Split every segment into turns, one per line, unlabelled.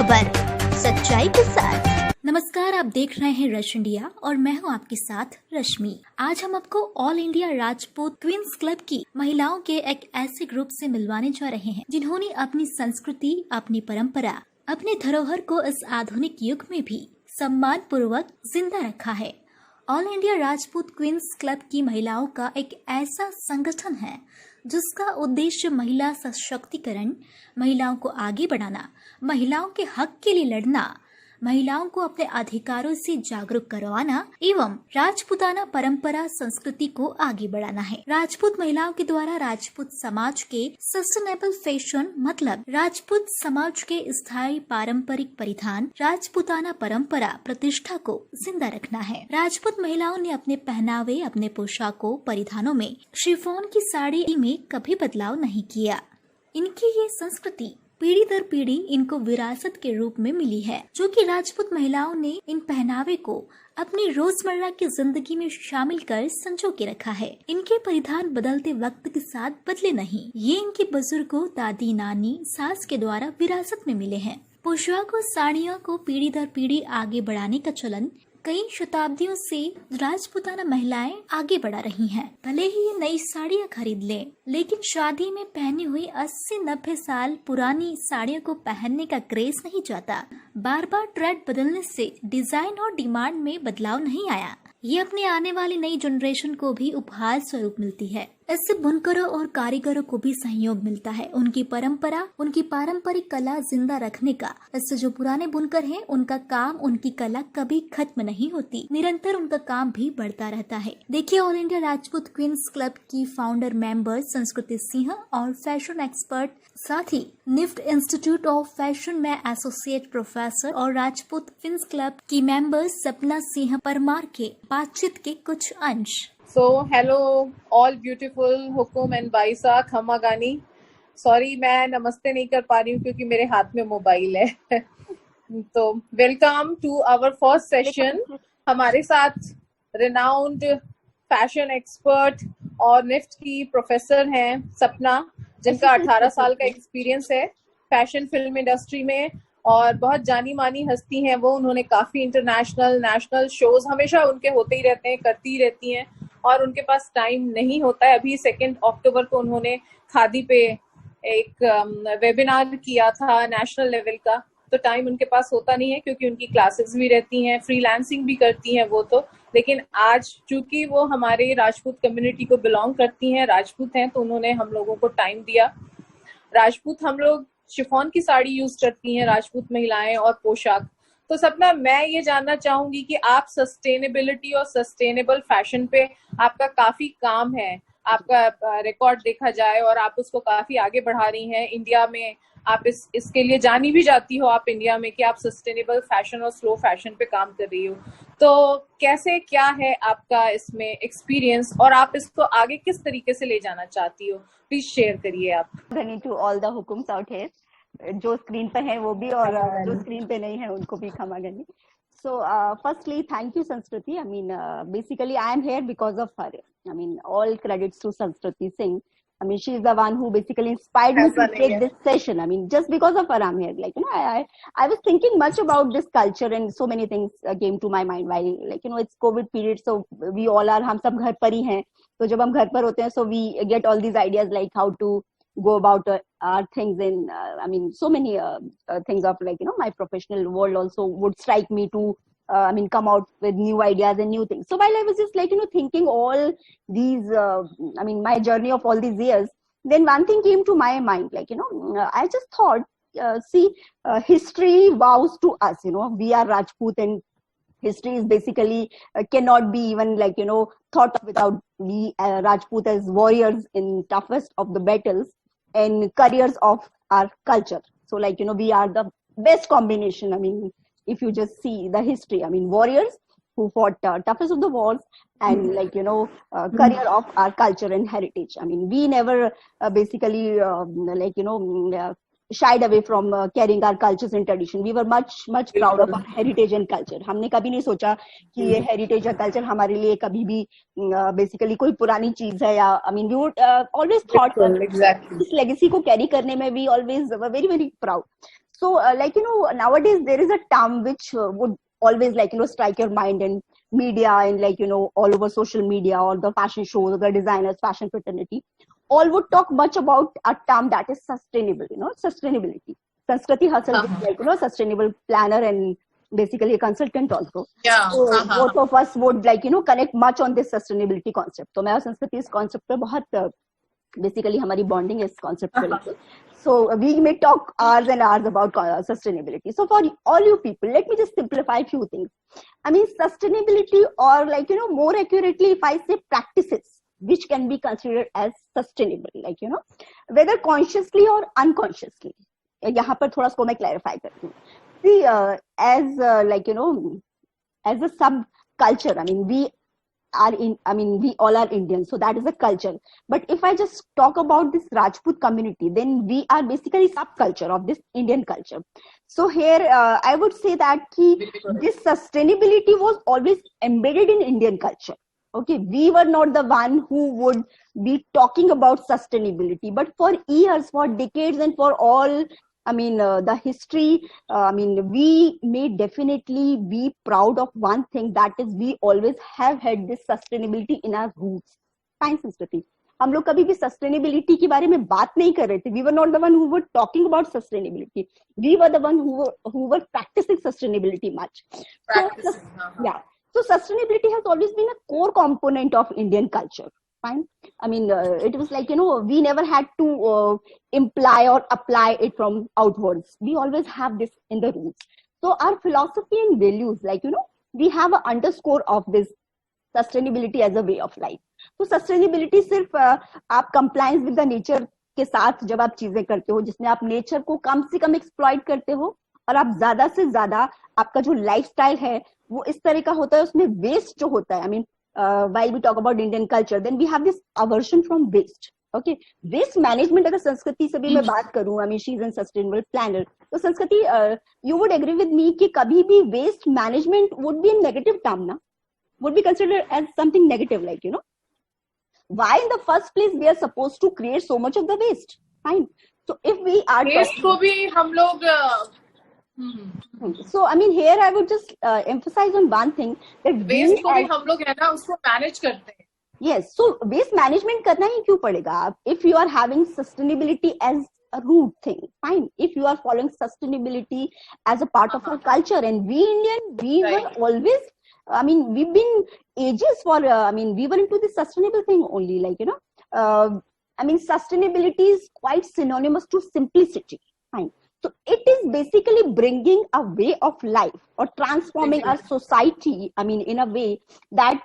खबर सच्चाई के साथ। नमस्कार, आप देख रहे हैं रश इंडिया और मैं हूं आपके साथ रश्मि। आज हम आपको all India Rajput queens club की महिलाओं के एक ऐसे ग्रुप से मिलवाने जा रहे हैं जिन्होंने अपनी संस्कृति, अपनी परंपरा, अपने धरोहर को इस आधुनिक युग में भी सम्मान पूर्वक जिंदा रखा है। All India Rajput queens club की महिलाओं का एक ऐसा संगठन है जिसका उद्देश्य महिला सशक्तिकरण, महिलाओं को आगे बढ़ाना, महिलाओं के हक के लिए लड़ना, महिलाओं को अपने अधिकारों से जागरूक करवाना एवं राजपूताना परंपरा संस्कृति को आगे बढ़ाना है। राजपूत महिलाओं के द्वारा राजपूत समाज के सस्टेनेबल फैशन मतलब राजपूत समाज के स्थायी पारंपरिक परिधान, राजपूताना परंपरा प्रतिष्ठा को जिंदा रखना है। राजपूत महिलाओं ने अपने पहनावे, अपने पोशाकों, परिधानों में शिफॉन की साड़ी में कभी बदलाव नहीं किया। इनकी ये संस्कृति पीढ़ी दर पीढ़ी इनको विरासत के रूप में मिली है, जो कि राजपूत महिलाओं ने इन पहनावे को अपनी रोजमर्रा की जिंदगी में शामिल कर संजो के रखा है। इनके परिधान बदलते वक्त के साथ बदले नहीं, ये इनके बुजुर्गों, दादी, नानी, सास के द्वारा विरासत में मिले हैं। पोशाकों, साड़ियों को पीढ़ी दर पीढ़ी आगे बढ़ाने का चलन कई शताब्दियों से राजपूताना महिलाएं आगे बढ़ा रही हैं। भले ही ये नई साड़ियाँ खरीद लें, लेकिन शादी में पहनी हुई 80-90 साल पुरानी साड़ियों को पहनने का क्रेज नहीं जाता। बार बार ट्रेंड बदलने से डिजाइन और डिमांड में बदलाव नहीं आया। ये अपने आने वाली नई जनरेशन को भी उपहार स्वरूप मिलती है। इससे बुनकरों और कारीगरों को भी सहयोग मिलता है। उनकी परंपरा, उनकी पारंपरिक कला जिंदा रखने का। इससे जो पुराने बुनकर हैं, उनका काम, उनकी कला कभी खत्म नहीं होती, निरंतर उनका काम भी बढ़ता रहता है। देखिए, all India Rajput queens club की फाउंडर मेंबर संस्कृति सिंह और फैशन एक्सपर्ट, साथ ही निफ्ट इंस्टीट्यूट ऑफ फैशन में एसोसिएट प्रोफेसर और राजपूत क्वींस क्लब की मेंबर सपना सिंह परमार के बातचीत के कुछ अंश।
So, hello all beautiful Hukum and Baisa खम्मा गानी। सॉरी, मैं नमस्ते नहीं कर पा रही हूँ क्योंकि मेरे हाथ में मोबाइल है। तो welcome to our first session. हमारे साथ रिनाउंड फैशन एक्सपर्ट और निफ्ट की प्रोफेसर हैं सपना, जिनका 18 साल का एक्सपीरियंस है फैशन फिल्म इंडस्ट्री में और बहुत जानी मानी हस्ती हैं वो। उन्होंने काफी इंटरनेशनल, नेशनल शोज हमेशा उनके होते ही रहते हैं, करती रहती हैं और उनके पास टाइम नहीं होता है। अभी 2 अक्टूबर को उन्होंने खादी पे एक वेबिनार किया था नेशनल लेवल का, तो टाइम उनके पास होता नहीं है क्योंकि उनकी क्लासेस भी रहती हैं, फ्रीलांसिंग भी करती हैं वो तो। लेकिन आज चूंकि वो हमारे राजपूत कम्युनिटी को बिलोंग करती हैं, राजपूत हैं, तो उन्होंने हम लोगों को टाइम दिया। राजपूत हम लोग शिफॉन की साड़ी यूज करती हैं, राजपूत महिलाएं, और पोशाक। तो सपना, मैं ये जानना चाहूंगी कि आप सस्टेनेबिलिटी और सस्टेनेबल फैशन पे आपका काफी काम है, आपका रिकॉर्ड देखा जाए और आप उसको काफी आगे बढ़ा रही हैं इंडिया में। आप इसके लिए जानी भी जाती हो आप इंडिया में कि आप सस्टेनेबल फैशन और स्लो फैशन पे काम कर रही हो। तो कैसे, क्या है आपका इसमें एक्सपीरियंस और आप इसको आगे किस तरीके से ले जाना चाहती हो? प्लीज शेयर करिए आप।
टू ऑल द हुकुम्स आउट हियर, जो स्क्रीन पे है वो भी और जो स्क्रीन पे नहीं है उनको भी क्षमा करनी। So firstly, thank you Sanskriti. I mean, basically I am here because of her. I mean, all credits to Sanskriti Singh. I mean, she is the one who basically inspired me to take this session. I mean, just because of her I'm here. Like, you know, I was thinking much about this culture and so many things came to my mind while, like, you know, it's COVID period, so we all are, हम सब घर पर ही हैं, तो जब हम घर पर होते हैं, so we get all these ideas like how to go about our things in I mean, so many things of, like, you know, my professional world also would strike me to I mean, come out with new ideas and new things. So while I was just, like, you know, thinking all these I mean, my journey of all these years, then one thing came to my mind, like, you know, I just thought, see, history vows to us, you know, we are Rajput, and history is basically cannot be even, like, you know, thought of without we Rajput as warriors in toughest of the battles and careers of our culture. So, like, you know, we are the best combination. I mean, if you just see the history, I mean, warriors who fought toughest of the wars and, like, you know, career of our culture and heritage. I mean, we never basically like, you know, shied away from carrying our cultures and tradition. We were much proud of our heritage and culture. हमने कभी नहीं सोचा कि ये heritage या culture हमारे लिए कभी भी basically कोई पुरानी चीज है, या I mean, we would always thought that
exactly.
इस legacy को carry करने में we always were very proud. So like nowadays there is a term which would always like strike your mind in media and like all over social media or the fashion shows or the designers, fashion fraternity, all would talk much about a term that is sustainable, sustainability. Sanskriti herself is like sustainable planner and basically a consultant also.
Yeah.
So both of us would like connect much on this sustainability concept. तो मैं और संस्कृति इस concept पे बहुत basically हमारी bonding is concept पे लेके. So we may talk hours and hours about sustainability. So for all you people, let me just simplify a few things. I mean, sustainability, or like more accurately, if I say practices which can be considered as sustainable, like whether consciously or unconsciously. यहाँ पर थोड़ा इसको मैं clarify करती हूँ. See, as like as a subculture, I mean, we all are Indians, so that is a culture. But if I just talk about this Rajput community, then we are basically subculture of this Indian culture. So here, I would say that this sustainability was always embedded in Indian culture. Okay, we were not the one who would be talking about sustainability, but for years, for decades, and for all, I mean, the history, I mean, we may definitely be proud of one thing, that is we always have had this sustainability in our roots. Fine, Sanskriti. हम लोग कभी भी sustainability के बारे में बात नहीं कर रहे थे. We were not the one who were talking about sustainability. We were the one who were practicing sustainability much. Yeah. So sustainability has always been a core component of Indian culture. Fine. I mean, it was like, we never had to imply or apply it from outwards. We always have this in the roots. So our philosophy and values, like, we have an underscore of this sustainability as a way of life. So sustainability सिर्फ आप compliance with the nature के साथ जब आप चीजें करते हो, जिसमें आप nature को कम से कम exploit करते हो और आप ज्यादा से ज्यादा आपका जो lifestyle है वो इस तरह का होता है, उसमें waste जो होता है, I mean, while we talk about Indian culture, then we have this aversion from waste. Okay, waste management, अगर संस्कृति से भी मैं बात करूं, I mean, she's a sustainable planner. So संस्कृति, you would agree with me कि कभी भी waste management would be a negative term, ना? Would be considered as something negative, like, why in the first place we are supposed to create so much of the waste? Fine. So if we are
waste को भी हम लोग
So I mean, here I would just emphasize on one thing, that
waste को भी हम लोग है ना उसको manage करते हैं.
Yes, so waste management करना ही क्यों पड़ेगा? If you are having sustainability as a root thing, fine. If you are following sustainability as a part of our culture, and we Indian, we were always, I mean, we've been ages for, I mean, we were into this sustainable thing only, like, I mean, sustainability is quite synonymous to simplicity, fine. So it is basically bringing a way of life or transforming our society, I mean, in a way that,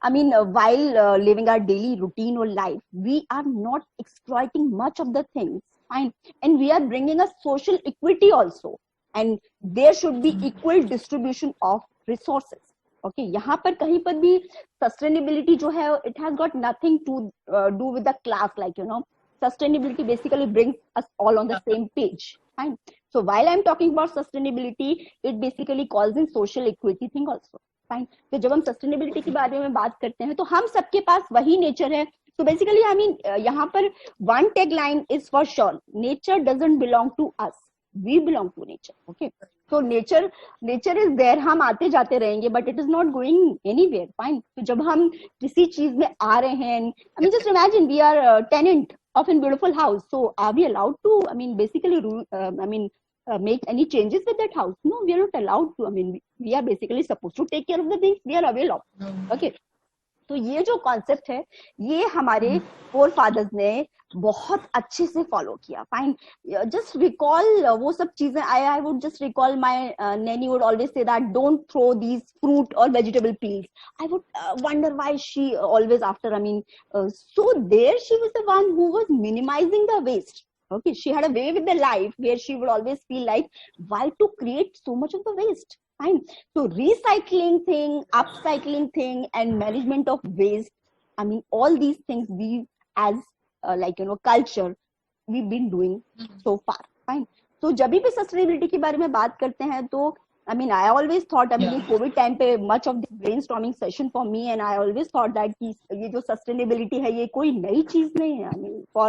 I mean, while living our daily routine or life, we are not exploiting much of the things, fine. And we are bringing a social equity also. And there should be equal distribution of resources. Okay, यहाँ पर कहीं पर भी sustainability जो है, it has got nothing to do with the class, like, sustainability basically brings us all on the same page. Fine. So while I'm talking about sustainability, it basically calls in social equity thing also. Fine. तो जब हम sustainability के बारे में बात करते हैं, तो हम सबके पास वही nature है. So basically, I mean, यहाँ पर one tagline is for sure: nature doesn't belong to us. We belong to nature. Okay. So nature is there. हम आते जाते रहेंगे, but it is not going anywhere. Fine. तो जब हम किसी चीज में आ रहे हैं, I mean, just imagine we are a tenant of a beautiful house. So are we allowed to, I mean, basically, make any changes with that house? No, we are not allowed to. I mean, we are basically supposed to take care of the things we are aware of. Okay. तो ये जो concept है, ये हमारे four fathers ने बहुत अच्छे से फॉलो किया. फाइन. जस्ट रिकॉल वो सब चीजें. I would just recall my nanny would always say that don't throw these fruit और vegetable peels. I would wonder why she always after, I mean, so there she was the one who was minimizing the waste. Okay, she had a way with the life where she would always feel like, why to create so much of the waste? Fine. So recycling thing, upcycling thing, and management of waste, I mean, all these things we as culture, we've been doing so far. Fine. So जब भी sustainability के बारे में बात करते हैं, तो I mean, I always thought, I mean, in COVID time पे much of the brainstorming session for me, and I always thought that कि ये जो sustainability है ये कोई नई चीज नहीं है. I mean, for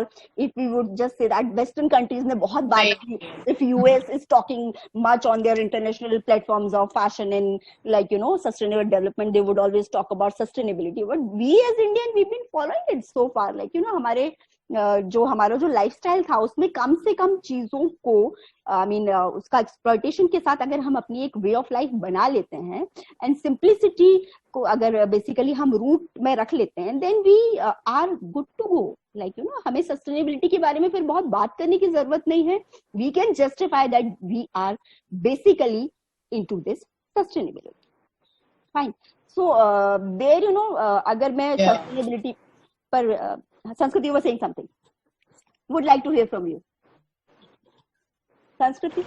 if we would just say that Western countries ने बहुत बात की, if US is talking much on their international platforms of fashion and like, you know, sustainable development, they would always talk about sustainability. But we as Indian, we've been following it so far. Like, you know, हमारे जो हमारा जो lifestyle था उसमें कम से कम चीजों को I mean उसका एक्सप्लॉयटेशन के साथ अगर हम अपनी एक वे ऑफ लाइफ बना लेते हैं एंड सिंप्लिसिटी को अगर बेसिकली हम रूट में रख लेते हैं then we are good to go. Like you know, हमें सस्टेनेबिलिटी के बारे में फिर बहुत बात करने की जरूरत नहीं है. We can justify that we are basically into this sustainability. Fine. So there you know, अगर मैं सस्टेनेबिलिटी पर Sanskriti, you were saying something. Would like to hear from you. Sanskriti?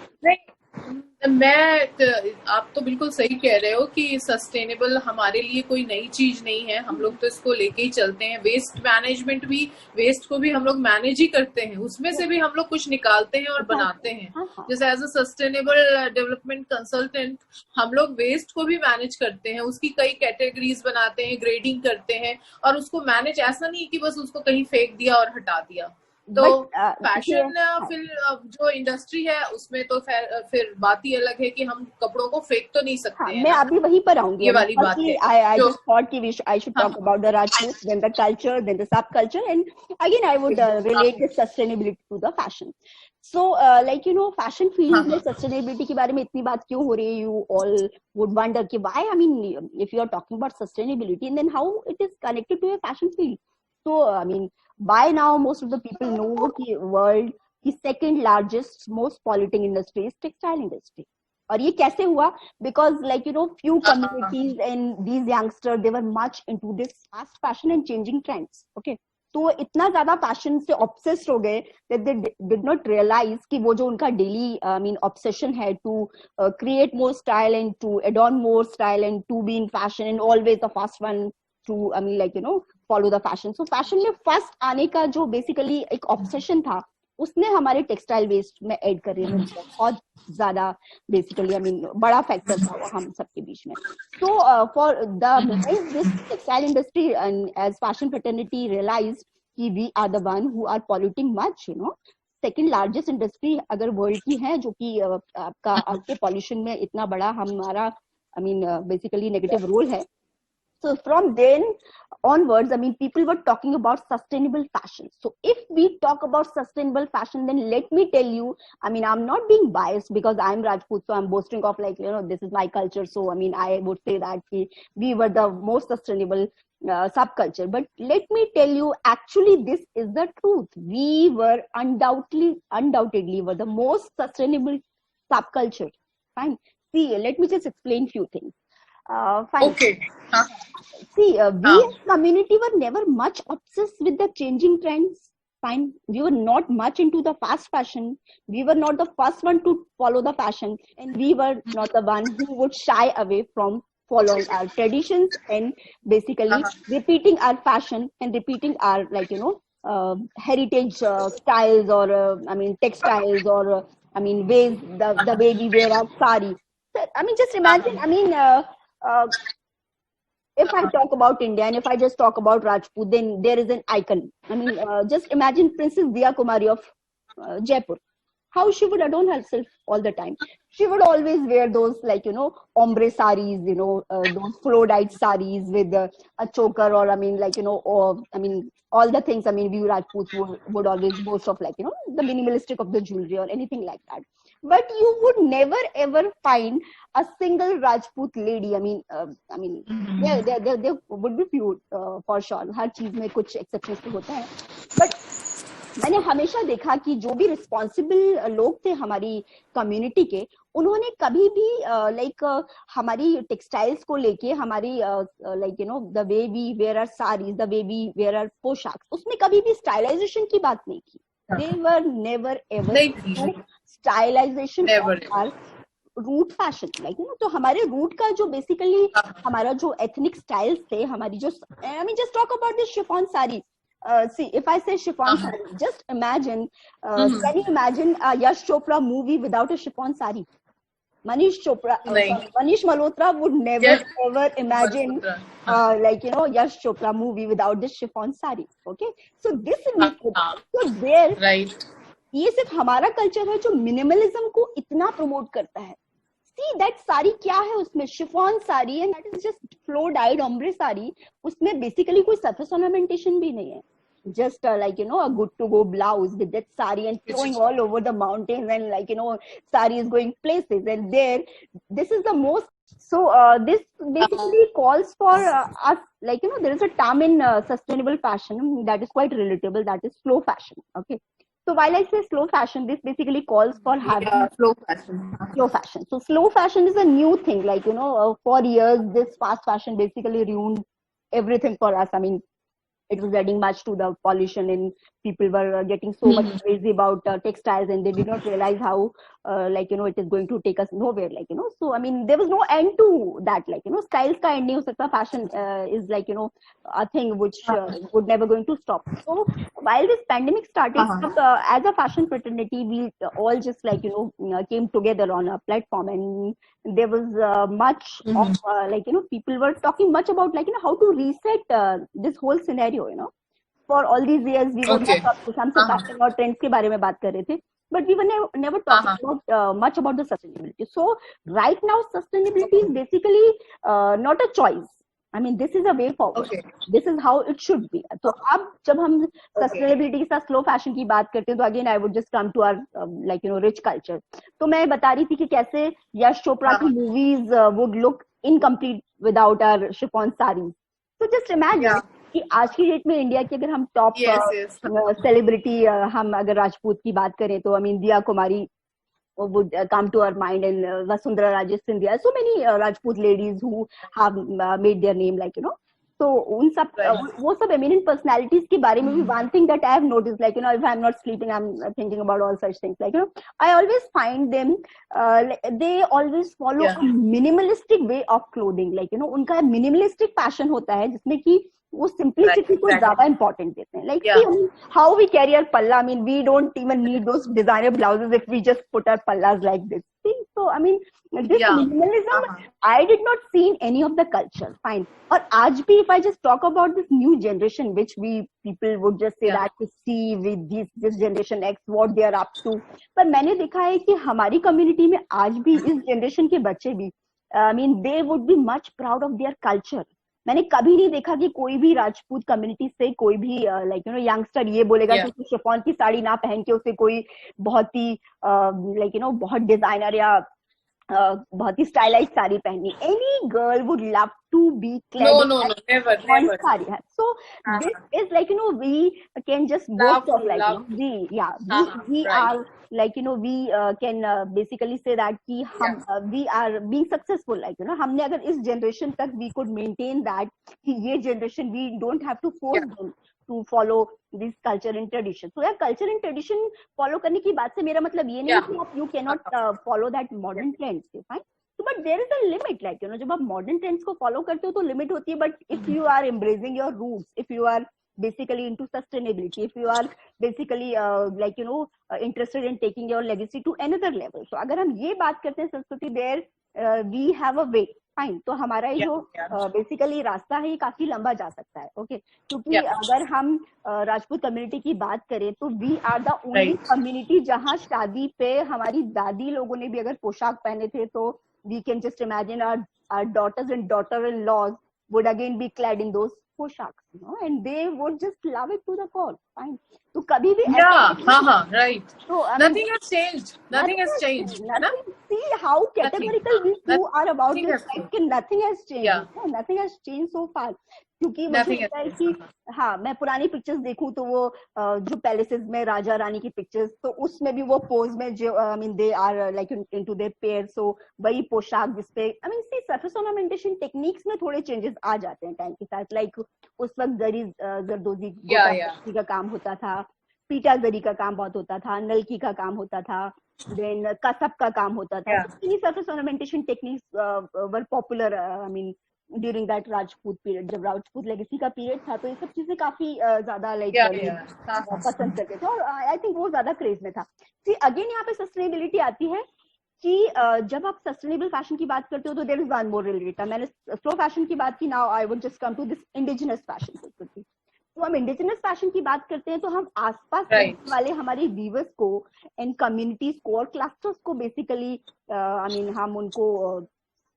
आप तो बिल्कुल सही कह रहे हो कि सस्टेनेबल हमारे लिए कोई नई चीज नहीं है. हम लोग तो इसको लेके ही चलते हैं. वेस्ट मैनेजमेंट भी, वेस्ट को भी हम लोग मैनेज ही करते हैं. उसमें से भी हम लोग कुछ निकालते हैं और बनाते हैं. जैसे as a sustainable development consultant हम लोग वेस्ट को भी मैनेज करते हैं. उसकी कई कैटेगरीज बनाते हैं, ग्रेडिंग करते हैं और उसको मैनेज, ऐसा नहीं कि बस उसको कहीं फेंक दिया और हटा दिया. तो फैशन फिर जो इंडस्ट्री है उसमें तो फिर बात ही अलग है कि हम कपड़ों को फेंक तो नहीं सकते हैं.
मैं अभी वही पर आऊंगी.
ये वाली बात है.
I just thought कि I should talk about the Rajput, then the culture, then the subculture, and again I would relate the sustainability to the fashion. So like you know, fashion field में sustainability के बारे में इतनी बात क्यों हो रही है? You all would wonder कि why? I mean, if you are talking about sustainability, and then how it is connected to a fashion field? So I mean, by now most of the people know कि world की second largest most polluting industry is textile industry. और ये कैसे हुआ? Because like you know, few communities and these youngsters, they were much into this fast fashion and changing trends. Okay, तो इतना ज्यादा fashion से obsessed हो गए that they did not realize कि वो जो उनका daily I mean obsession है to create more style and to adorn more style and to be in fashion and always the first one to I mean like you know follow the fashion. So fashion में first आने का जो basically एक obsession था उसने हमारे textile waste में add कर रहे हैं बहुत ज्यादा बेसिकली आई मीन बड़ा फैक्टर था वो हम सबके बीच में. So for the this textile industry and as fashion fraternity realised कि we are the one who are polluting much. You know, second largest industry अगर वर्ल्ड की है जो कि आपका आपके पॉल्यूशन में इतना बड़ा हमारा I mean basically negative role है. So from then onwards, I mean, people were talking about sustainable fashion. So if we talk about sustainable fashion, then let me tell you, I mean, I'm not being biased because I'm Rajput, so I'm boasting of like, you know, this is my culture. So, I mean, I would say that we were the most sustainable subculture. But let me tell you, actually, this is the truth. We were undoubtedly were the most sustainable subculture. Fine. See, let me just explain few things. Fine.
Okay.
See, we as community were never much obsessed with the changing trends. Fine. We were not much into the fast fashion. We were not the first one to follow the fashion. And we were not the one who would shy away from following our traditions and basically repeating our fashion and repeating our, like, you know, heritage styles or, I mean, textiles or, I mean, ways, the way we wear our sari. I mean, just imagine, I mean, if I talk about India and if I just talk about Rajput, then there is an icon. I mean, just imagine Princess Diya Kumari of Jaipur. How she would adorn herself all the time. She would always wear those, like, you know, ombre saris, you know, those flow-dyed saris with a choker or, I mean, like, you know, or, I mean, all the things, I mean, we Rajputs would always boast of, like, you know, the minimalistic of the jewelry or anything like that. But you would never ever find a single Rajput lady. I mean, there would be few for sure. हर चीज में कुछ exceptions तो होता है. But मैंने हमेशा देखा कि जो भी रिस्पॉन्सिबल लोग थे हमारी कम्युनिटी के, उन्होंने कभी भी लाइक हमारी टेक्सटाइल्स को लेके हमारी like you know the way we wear our saris, the way we wear our पोशाक, उसमें कभी भी स्टाइलाइजेशन की बात नहीं की. They were never ever stylization of our root fashion, like you know. तो हमारे रूट का जो बेसिकली हमारा जो एथनिक स्टाइल्स थे, हमारी जो I mean just talk about this chiffon sari. See, if I say chiffon sari, just imagine, can you imagine a Yash Chopra movie without a chiffon sari? Manish Chopra,
नहीं.
Manish Malhotra would never
Yes.
ever imagine
Malhotra.
like Yash Chopra movie without this chiffon sari. Okay, so this we could.
हाँ.
So there,
Right.
ये सिर्फ हमारा culture है जो minimalism को इतना promote करता है. See that साड़ी क्या है उसमें, chiffon sari, and that is just flow dyed ombre sari. उसमें बेसिकली कोई surface ornamentation भी नहीं है. Just like a good to go blouse with that sari and flowing all over the mountains, and like sari is going places, and there this is the most. So this basically calls for us, like there is a term in sustainable fashion that is quite relatable, that is slow fashion. Okay, so while I say slow fashion, this basically calls for having
Slow fashion.
slow fashion. So slow fashion is a new thing, like for years this fast fashion basically ruined everything for us. I mean, it was adding much to the pollution, and people were getting so much crazy about textiles, and they did not realize how it is going to take us nowhere, so I mean there was no end to that, styles ka end nahi ho sakta. Fashion is a thing which would never going to stop. So while this pandemic started, as a fashion fraternity, we all just came together on a platform, and there was much of people were talking much about how to reset this whole scenario. For all these years we were हम सब fashion और trends के बारे में बात कर रहे थे, but we were never talking about much about the sustainability. So right now sustainability is basically not a choice. I mean, this is a way forward. This is how it should be. So अब जब हम sustainability के साथ slow fashion की बात करते हैं, तो again I would just come to our rich culture. तो मैं बता रही थी कि कैसे यश चोपड़ा की movies would look incomplete without our chiffon sarees. So just imagine कि आज की डेट में इंडिया की अगर हम टॉप सेलिब्रिटी हम अगर राजपूत की बात करें, तो आई मीन दिया कुमारी would come to our mind, and Vasundhara Rajesh Scindia, so many Rajput ladies who have made their name, so उन सब वो सब eminent personalities के बारे में भी one thing that I have noticed, if I'm not sleeping, I'm thinking about all such things, I always find them they always follow a minimalistic way of clothing, उनका minimalistic fashion होता है जिसमें कि वो simplicity को ज्यादा important देते हैं, how we carry our palla. I mean, we don't even need those designer blouses if we just put our pallas like this. See? So I mean, this minimalism I did not see in any of the culture. Fine. और आज भी if I just talk about this new generation, which people would just say that to see with this generation X what they are up to. पर मैंने देखा है कि हमारी community में आज भी इस generation के बच्चे भी, I mean, they would be much proud of their culture. मैंने कभी नहीं देखा कि कोई भी राजपूत कम्युनिटी से कोई भी यंगस्टर ये बोलेगा कि उसने शिफॉन की साड़ी ना पहन के उसे कोई बहुत ही बहुत डिजाइनर या बहुत ही स्टाइलाइज साड़ी पहननी. Any girl would love to be clad
never.
So this is we can just boast of we are we can basically say that कि हम we are being successful, हमने अगर इस generation तक we could maintain that कि ये generation we don't have to force them to follow this culture and tradition. So यार culture and tradition follow करने की बात से मेरा मतलब ये नहीं कि आप you cannot follow that modern trends, fine. So, but there is a limit, जब आप modern trends को follow करते हो तो limit होती है. But if you are embracing your roots, if you are basically into sustainability, if you are basically interested in taking your legacy to another level, so अगर हम ये बात करते हैं संस्कृति, there we have a way, fine. तो हमारा ये जो बेसिकली रास्ता है ये काफी लंबा जा सकता है, ओके. क्योंकि अगर हम राजपूत कम्युनिटी की बात करें तो we are the only community जहाँ शादी पे हमारी दादी लोगों ने भी अगर पोशाक पहने थे तो we can just imagine our daughters and daughter-in-laws would again be clad in those poshaks, and they would just love it to the core, fine. तो कभी भी
right. So nothing has changed. Nothing has changed.
See how categorical we two are about this. Nothing has changed. Nothing has changed so far. क्योंकि मुझे लगता है कि मैं पुरानी पिक्चर्स देखूं तो वो जो पैलेसेस में राजा रानी की पिक्चर्स, तो उसमें भी वो पोज में जो I mean they are like into their pair, so वही पोशाक जिसपे I mean see surface ornamentation techniques में थोड़े चेंजेस आ जाते हैं टाइम के साथ. उस वक्त जरदोजी का काम होता था, पीटा जरी का काम बहुत होता था, नलकी का काम होता था, देन कसब का काम होता था. Surface ornamentation techniques were popular I mean during that Rajput period. जब राजपूत लेगेसी का पीरियड था तो ये सब चीजें काफी ज्यादा पसंद करते थे और आई थिंक वो ज्यादा क्रेज में था. सी अगेन यहाँ पे सस्टेनेबिलिटी आती है कि जब आप सस्टेनेबल फैशन की बात करते हो तो there is one more related. मैंने स्लो फैशन की बात की. Now I would just come to this indigenous fashion. तो हम इंडिजिनस फैशन की बात करते हैं तो हम आसपास रहने वाले हमारे व्यूअर्स को एंड कम्युनिटीज को और क्लस्टर्स को बेसिकली आई मीन हम उनको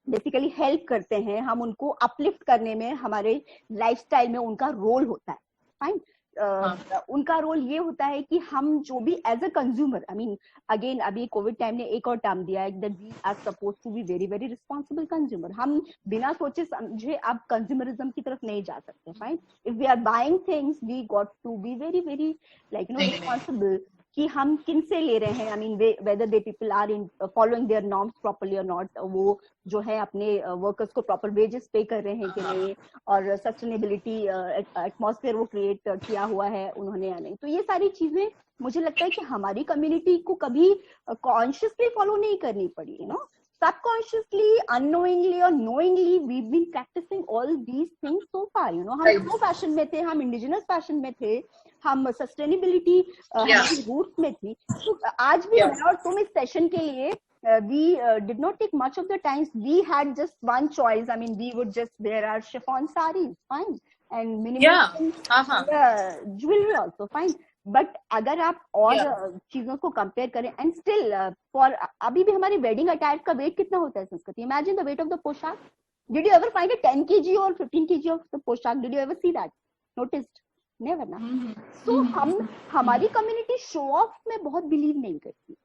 बेसिकली हेल्प करते हैं. हम उनको अपलिफ्ट करने में हमारे लाइफस्टाइल में उनका रोल होता है. फाइन. उनका रोल ये होता है कि हम जो भी as a consumer, I mean again अभी कोविड टाइम ने एक और टर्म दिया है that we are suppose to be very very responsible consumer. हम बिना सोचे समझे अब कंज्यूमरिज्म की तरफ नहीं जा सकते. Fine. If we are buying things we got to be very very like responsible कि हम किन से ले रहे हैं. I mean whether they people are in following their norms properly और नॉट. वो जो है अपने वर्कर्स को प्रॉपर वेजेस पे कर रहे हैं कि नहीं, और सस्टेनेबिलिटी एटमॉस्फेयर वो क्रिएट किया हुआ है उन्होंने या नहीं. तो ये सारी चीजें मुझे लगता है कि हमारी कम्युनिटी को कभी कॉन्शियसली फॉलो नहीं करनी पड़ी. You know, subconsciously, unknowingly or knowingly we've been practicing all these things so far. You know, हम स्लो फैशन में थे, हम इंडिजिनस फैशन में थे, हम सस्टेनेबिलिटी हमारी रूट्स में थी. तो आज भी मैं और तुम इस सेशन के लिए we did not take much of the times. We had just one choice. I mean, we would just wear our chiffon sarees, fine, and minimal jewelry also, fine. But अगर आप और चीजों को कंपेयर करें and still for अभी भी हमारे wedding attire का वेट कितना होता है संस्कृति. Imagine the weight of the पोशाक. Did you ever find a 10 kg और 15 kg ऑफ द पोशाक? Did you ever see that? Noticed? Never ना. सो हम हमारी कम्युनिटी शो ऑफ में बहुत बिलीव नहीं करती.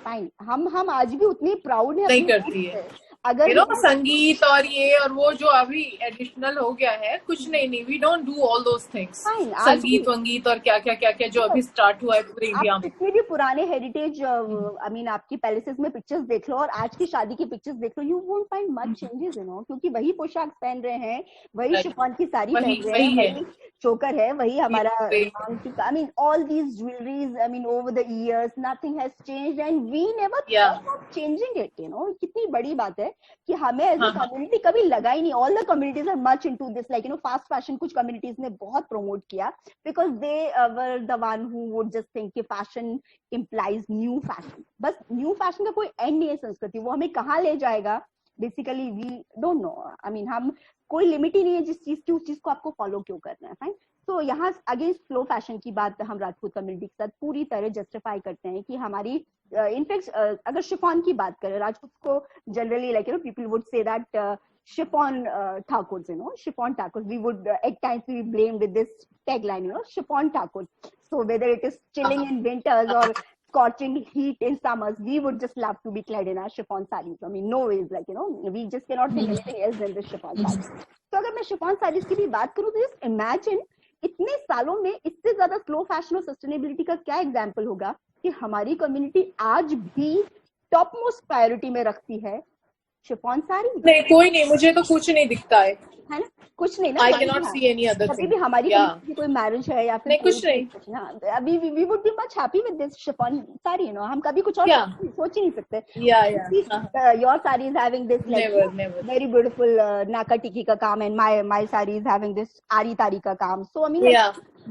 फाइन. हम आज भी उतनी प्राउड है
नहीं करती है.
अगर
संगीत और ये और वो जो अभी एडिशनल हो गया है, कुछ नहीं, we don't do all those things. संगीत वंगीत और क्या जो अभी स्टार्ट हुआ है पूरे इंडिया में.
कितने भी पुराने हेरिटेज आई मीन आपकी पैलेसेस में पिक्चर्स देख लो और आज की शादी की पिक्चर्स देख लो, you won't find much changes. You know, क्योंकि वही पोशाक पहन रहे हैं, वही शिफॉन की साड़ी पहन रहे हैं, वही चोकर है, वही हमारा I mean all these jewelleries. I mean over the years nothing has changed and we never thought of changing it. You know, कितनी बड़ी बात है कि हमें एज अ कम्युनिटी कभी लगा ही नहीं. All the communities are much into this, like you know, fast fashion कुछ कम्युनिटीज ने बहुत प्रमोट किया because they were the one who would just think कि फैशन इम्प्लाइज न्यू फैशन. बस न्यू फैशन का कोई एंड नहीं है संस्कृति. वो हमें कहाँ ले जाएगा basically we don't know. I mean हम कोई लिमिट ही नहीं है जिस चीज की, उस चीज को आपको फॉलो क्यों करना है. फाइन. तो यहाँ अगेन स्लो फैशन की बात हम राजपूत कम्युनिटी के साथ पूरी तरह जस्टिफाई करते हैं कि हमारी इनफैक्ट अगर शिफॉन की बात करें, राजपूत को generally like you know people would say that chiffon Thakur, you know, chiffon Thakur. We would at times be blamed with this tagline, you know, chiffon Thakur. So whether it is chilling in winters or scorching heat in summers, we would just love to be clad in our chiffon sarees. I mean, no ways, like, you know, we just cannot think anything else than this chiffon sarees. तो अगर मैं chiffon sarees की भी बात करूँ तो just imagine इतने सालों में इससे ज्यादा स्लो फैशन और सस्टेनेबिलिटी का क्या एग्जाम्पल होगा कि हमारी कम्युनिटी आज भी टॉप मोस्ट प्रायोरिटी में रखती है शिफॉन साड़ी.
नहीं, कोई नहीं, मुझे तो कुछ नहीं दिखता है
ना, कुछ नहीं ना.
I cannot see any other thing.
अभी भी हमारी कोई मैरिज है या फिर
नहीं, कुछ नहीं.
अभी we would be much happy with this chiffon saree, you know. हम कभी कुछ और सोच ही नहीं सकते. Your saree is having this like never. Very beautiful नाका टिकी का काम and my saree is having this आरी तारी का काम. So I mean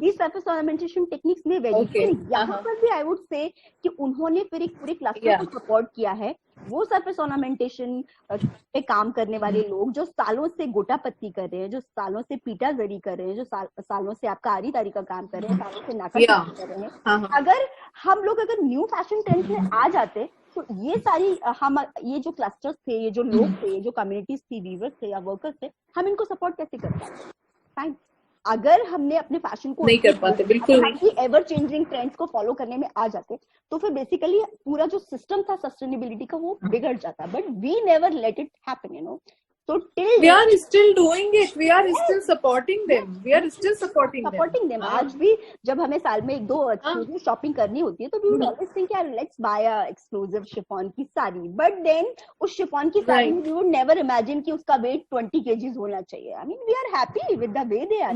these type of ornamentation techniques में very यहाँ पर भी I would say कि उन्होंने फिर एक पूरे क्लस्टर को सपोर्ट किया है. वो सरफेस ऑर्नामेंटेशन पे काम करने वाले लोग जो सालों से गोटा पत्ती कर रहे हैं, जो सालों से पीटा जरी कर रहे हैं, जो सालों से आपका आरी तारी का काम कर रहे हैं, सालों से नाका कर रहे हैं. अगर हम लोग अगर न्यू फैशन ट्रेंड में आ जाते तो ये सारी हम ये जो क्लस्टर्स थे, ये जो लोग थे, ये जो कम्युनिटीज थी, वीवर्स थे या वर्कर्स थे, हम इनको सपोर्ट कैसे कर पाते. फाइन. अगर हमने अपने फैशन को
नहीं कर पाते, बिल्कुल नहीं,
एवर चेंजिंग ट्रेंड्स को फॉलो करने में आ जाते तो फिर बेसिकली पूरा जो सिस्टम था सस्टेनेबिलिटी का वो बिगड़ जाता. But we never let it happen, you know. So till
we are still doing it. We are still supporting them. We are still supporting them.
आज भी जब हमें साल में 1-2 एक्सक्लूसिव शॉपिंग करनी होती है तो we would always think यार let's buy a exclusive chiffon की साड़ी. But then उस शिफॉन की साड़ी में we would never imagine कि उसका weight 20 kgs होना चाहिए. I mean we are happy with the way they are.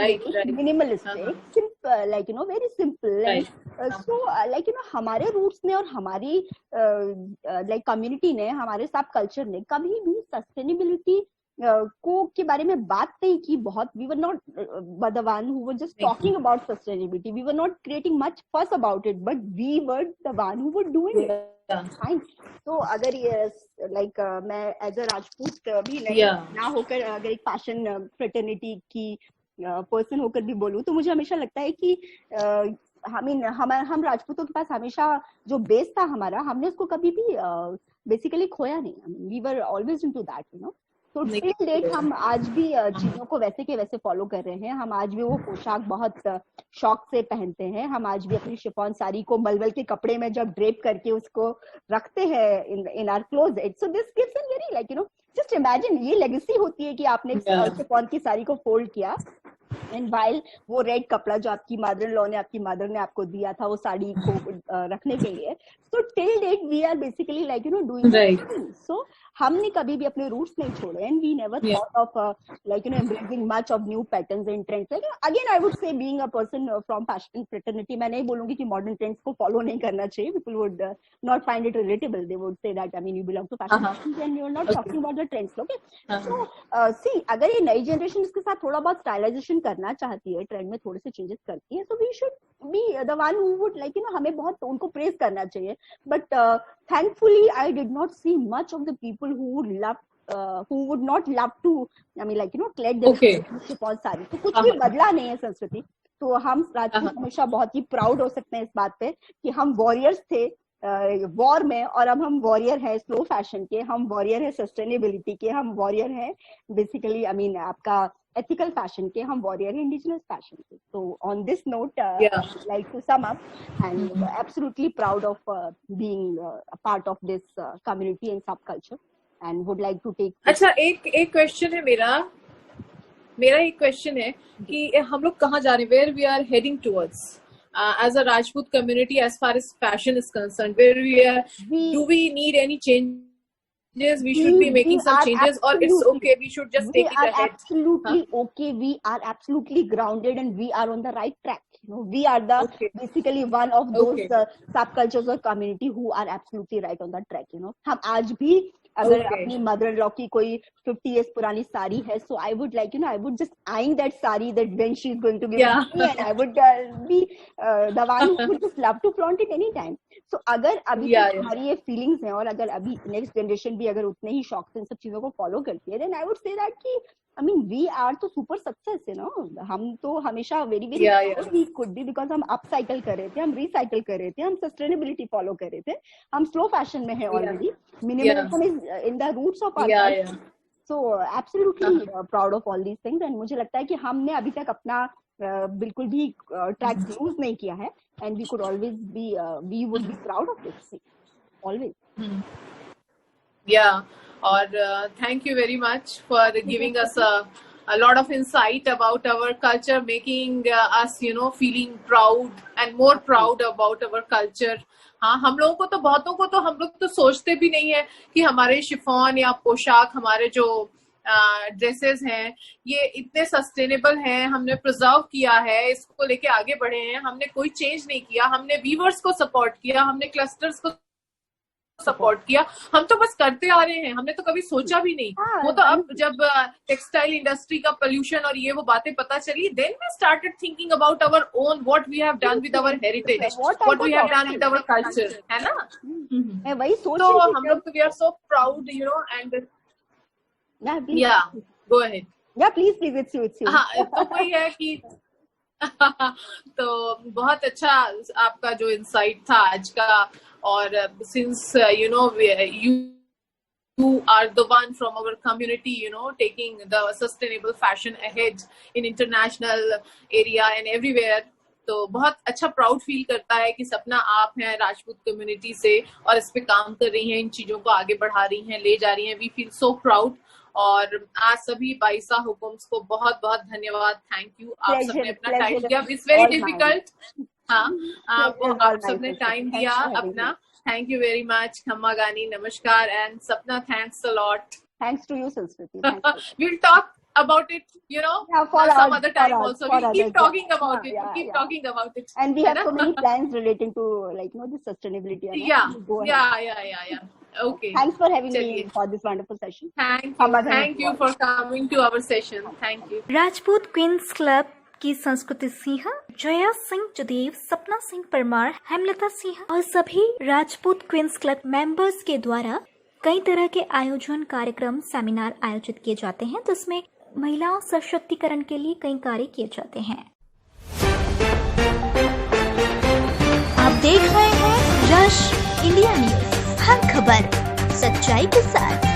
Right.
Minimalistic, simple, like you know, very simple.
Right.
So like you know हमारे roots ने और हमारी like कम्युनिटी ने, हमारे सब कल्चर ने कभी भी सस्टेनेबिलिटी को के बारे में बात नहीं की बहुत. We were not the one who were just talking about sustainability. We were not creating much fuss about it, but we were the one who were doing it. Fine. तो अगर ये like मैं as a राजपूत भी ना होकर अगर एक fashion fraternity की पर्सन होकर भी बोलूं, तो मुझे हमेशा लगता है कि हम राजपूतों के पास हमेशा जो बेस था हमारा, हमने उसको कभी भी बेसिकली खोया नहीं. We were always into that, you know. तो टिल डेट हम आज भी चीजों को वैसे के वैसे फॉलो कर रहे हैं. हम आज भी वो पोशाक बहुत शौक से पहनते हैं. हम आज भी अपनी शिफॉन साड़ी को मलमल के कपड़े में जब ड्रेप करके उसको रखते हैं in our closet. So this gives an very like, you know, just imagine, ये लेगेसी होती है कि आपने शिफॉन की साड़ी को फोल्ड किया, एंड वाइल वो रेड कपड़ा जो आपकी मदर इन लॉ ने, आपकी मदर ने आपको दिया था वो साड़ी को रखने के लिए. So till date we are basically like, you know, doing. So हमने कभी भी अपने रूट्स नहीं छोड़े, and we never thought of like, you know, embracing much of new patterns and trends. Like again I would say, being a person from fashion fraternity, मैं नहीं बोलूंगी कि मॉडर्न ट्रेंड्स को फॉलो नहीं करना चाहिए. People would not find it relatable. They would say that, I mean, you belong to fashion and you are not talking about the trends. Okay, so see, अगर ये नई जनरेशन इसके साथ थोड़ा बहुत स्टाइलाइजेशन करना चाहती है, ट्रेंड में थोड़े से चेंजेस करती है, so we should be the one who would like, you know, हमें बहुत उनको प्रेज करना चाहिए. But thankfully I did not see much of the people who would not love to, I mean, like, you know, collect their chiffon sari. तो कुछ भी बदला नहीं है संस्कृति. तो हम राजपूत हमेशा बहुत ही प्राउड हो सकते हैं इस बात पे कि हम वॉरियर्स थे वॉर में, और अब हम वॉरियर है स्लो फैशन के, हम वॉरियर है सस्टेनेबिलिटी के, हम वॉरियर है बेसिकली, आई मीन, आपका ethical fashion के, हम warrior है indigenous fashion के. So on this note, like to sum up, and absolutely proud of being a part of this community and subculture, and would like to take.
अच्छा, एक question है मेरा एक question है कि हम लोग कहाँ जा रहे हैं, where we are heading towards as a Rajput community as far as fashion is concerned, do we need any change? Yes, we should be making some changes, or it's okay, we should just take it ahead.
Absolutely okay. We are absolutely grounded and we are on the right track. You know, we are the basically one of those subcultures or community who are absolutely right on the track. You know, हम आज भी अगर अपनी mother in law की कोई 50 years पुरानी साड़ी है, so I would like, you know, I would just eyeing that sari that when she's going to give me, and I would be the one who would just love to flaunt it anytime. So अगर अभी हमारी ये feelings हैं, और अगर अभी next generation भी अगर उतने ही शौक से इन सब चीजों को फॉलो करती है, then I would say that कि I mean, we are तो super success, you know. हम तो हमेशा very we could be, because हम upcycle कर रहे थे, हम recycle कर रहे थे, हम sustainability follow कर रहे थे, हम slow fashion में है already. Minimalism is in the roots of our life. So absolutely proud of all these things, and मुझे लगता है कि हमने अभी तक अपना बिल्कुल भी ट्रैक लूज नहीं किया है, and we could always be we would be proud of this always.
Yeah. और thank you very much for giving us a lot of insight about our culture, making us, you know, feeling proud and more proud about our culture. हाँ, हम लोगों को तो, बहुतों को तो, हम लोग तो सोचते भी नहीं है कि हमारे शिफॉन या पोशाक, हमारे जो ड्रेसेस हैं, ये इतने सस्टेनेबल हैं, हमने प्रिजर्व किया है, इसको लेके आगे बढ़े हैं, हमने कोई चेंज नहीं किया, हमने वीवर्स को सपोर्ट किया, हमने क्लस्टर्स को सपोर्ट किया, हम तो बस करते आ रहे हैं, हमने तो कभी सोचा भी नहीं. वो तो अब जब टेक्सटाइल इंडस्ट्री का पोल्यूशन और ये वो बातें पता चली, then we started thinking about our own, what we have done with our heritage, what we have done with our culture, है ना.
मैं वही सोच
रही थी. तो हम लोग तो we are so proud, you know, and yeah go ahead.
Yeah please it's you.
हाँ, तो वही है कि तो बहुत अच्छा आपका जो इंसाइट था आज का. और since you know, you are the one from our community, you know, taking the sustainable fashion ahead in international area and everywhere, तो बहुत अच्छा प्राउड फील करता है कि सपना आप हैं राजपूत कम्युनिटी से, और इस पे काम कर रही हैं, इन चीजों को आगे बढ़ा रही हैं, ले जा रही हैं. We feel so proud. और आज सभी बाइसा हुकुम्स को बहुत बहुत धन्यवाद. थैंक यू, आप सबने अपना टाइम दिया. It's very difficult. हाँ, आप सबने टाइम दिया अपना. Thank you very much. खम्मा गानी, नमस्कार. And Sapna, thanks a lot.
Thanks to you Sanskriti.
We'll talk about it, you know,
for
some
us,
other time
for us,
also.
for
We
others,
keep talking
yeah.
about it.
Yeah,
We keep
yeah.
talking about it.
And we
है
have
ना?
so many plans relating to, like, you know, the sustainability. है ना?
Yeah,
We'll go ahead.
yeah. Okay.
Thanks for having
चलिए.
me for this wonderful session.
Thank you for coming to our session. Thank you.
Rajput queens club की संस्कृति सिंह, जया सिंह जदेव, सपना सिंह परमार, हेमलता सिंह और सभी Rajput queens club members के द्वारा कई तरह के आयोजन, कार्यक्रम, सेमिनार आयोजित किए जाते हैं, जिसमें महिलाओं सशक्तिकरण के लिए कई कार्य किए जाते हैं। आप देख रहे हैं रश इंडिया न्यूज, हर खबर सच्चाई के साथ।